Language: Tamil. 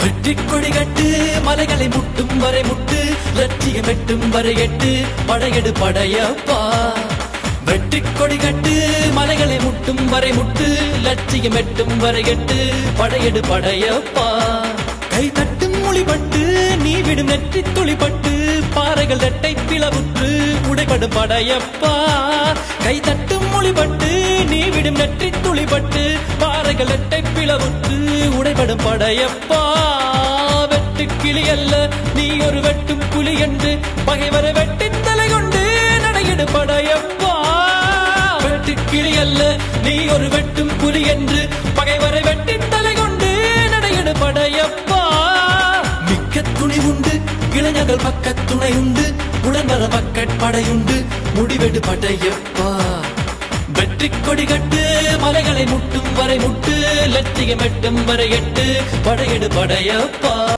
வெற்றி கொடி கட்டு மலைகளை முட்டும் வரை முட்டு லட்சியம் எட்டும் வரை எட்டு படையெடு படையப்பா வெற்றி கொடி கட்டு மலைகளை முட்டும் வரை முட்டு லட்சியம் எட்டும் வரை எட்டு படையெடு படையப்பா கை தட்டும் மொழிபட்டு நீ விடும் நெற்றி துளிப்பட்டு பாறைகள் ரெட்டை பிளவுற்று உடைபடும் படையப்பா கை தட்டும் மொழிபட்டு நீ விடும் நெற்றி துளிப்பட்டு பாறைகள் ரெட்டை பிளவுற்று உடைபடும் படையப்பா வெட்டு கிளி அல்ல நீ ஒரு வெட்டும் புலி என்று பகைவரை வெட்டி தலை கொண்டு நடையிடு படையப்பா வெட்டு கிளி அல்ல நீ ஒரு வெட்டும் புலி என்று பகைவரை வெட்டி தலை கொண்டு நடையிடு படையப்பா மிக்க துணி உண்டு இளைஞர்கள் பக்க துணை உண்டு உடன்வர பக்கட் படையுண்டு முடிவெடு படையப்பா வெற்றி கொடி கட்டு மலைகளை முட்டும் வரை முட்டு லட்சியம் எட்டும் வரை எட்டு படையெடு படையப்பா